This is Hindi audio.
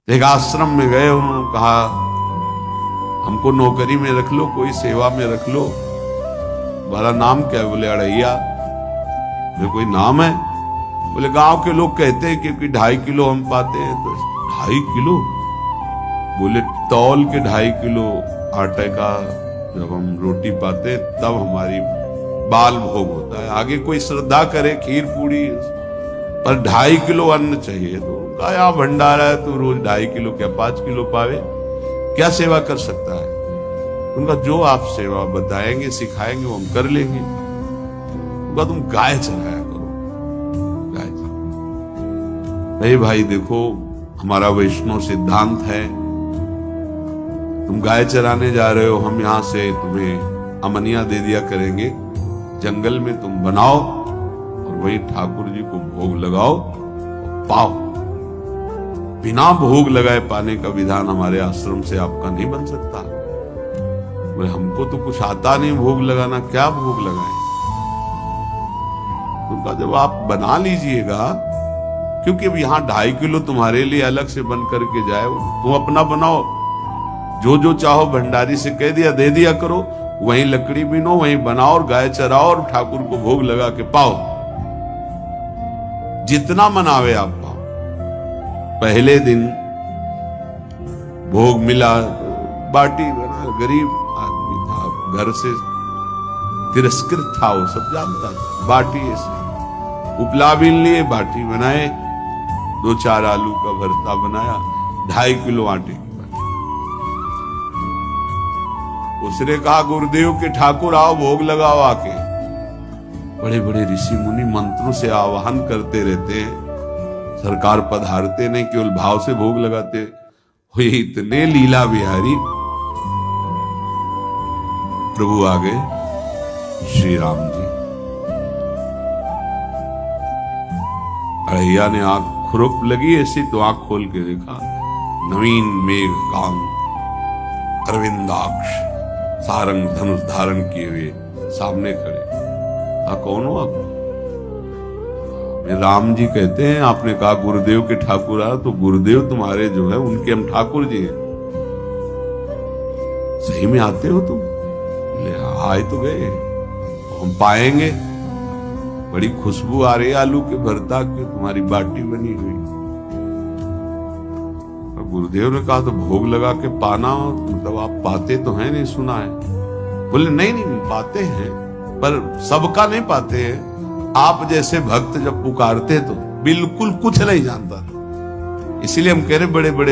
एक आश्रम में गए, उन्होंने कहा हमको नौकरी में रख लो, कोई सेवा में रख लो। तुम्हारा नाम क्या है? बोले अड़ैया। बोले कोई नाम है? बोले गांव के लोग कहते हैं क्योंकि 2.5 किलो हम पाते हैं। तो 2.5 किलो? बोले तौल के 2.5 किलो आटे का जब हम रोटी पाते तब हमारी बाल भोग होता है। आगे कोई श्रद्धा करे खीर पूरी, पर 2.5 किलो अन्न चाहिए। तो कहा भंडारा है, तो रोज 2.5 किलो क्या 5 किलो पावे, क्या सेवा कर सकता है? उनका जो आप सेवा बताएंगे सिखाएंगे वो हम कर लेंगे। उनका तुम गाय चराया करो, गाय चराया। नहीं भाई देखो, हमारा वैष्णव सिद्धांत है, तुम गाय चराने जा रहे हो, हम यहां से तुम्हें अमनिया दे दिया करेंगे, जंगल में तुम बनाओ और वही ठाकुर जी को भोग लगाओ और पाओ। बिना भोग लगाए पाने का विधान हमारे आश्रम से आपका नहीं बन सकता। बोले हमको तो कुछ आता नहीं भोग लगाना, क्या भोग लगाएं? तो जब आप बना लीजिएगा, क्योंकि अब यहाँ 2.5 किलो तुम्हारे लिए अलग से बन करके जाए, तुम अपना बनाओ, जो जो चाहो भंडारी से कह दिया दे दिया करो, वहीं लकड़ी बीनो, वहीं बनाओ और गाय चराओ और ठाकुर को भोग लगा के पाओ। जितना मनावे आप पाओ। पहले दिन भोग मिला, बाटी बना, गरीब आदमी था, घर से तिरस्कृत था, वो सब जानता था। बाटी ऐसे उपला बीन लिए, बाटी बनाए, 2-4 आलू का भरता बनाया, 2.5 किलो आटे की बाटी। उसने कहा गुरुदेव के ठाकुर आओ भोग लगाओ आके। बड़े बड़े ऋषि मुनि मंत्रों से आवाहन करते रहते हैं, सरकार पधारते नहीं, केवल भाव से भोग लगाते। हुए इतने लीला बिहारी प्रभु आ गए श्री राम जी। अड़ैया ने आंख खुरप लगी ऐसी, तो आंख खोल के देखा, नवीन मेघ कांत अरविंदाक्ष सारंग धनुष धारण किए हुए सामने खड़े। कौन हो आप? राम जी कहते हैं, आपने कहा गुरुदेव के ठाकुर आ, तो गुरुदेव तुम्हारे जो है उनके हम ठाकुर जी हैं। सही में आते हो तुम? आए तो गए, हम पाएंगे। बड़ी खुशबू आ रही है आलू के भरता की, तुम्हारी बाटी बनी हुई। गुरुदेव ने कहा तो भोग लगा के पाना, मतलब आप पाते तो हैं? नहीं सुना है। बोले नहीं नहीं पाते हैं, पर सबका नहीं पाते हैं। आप जैसे भक्त जब पुकारते तो बिल्कुल कुछ नहीं जानता, इसीलिए हम कह रहे बड़े बड़े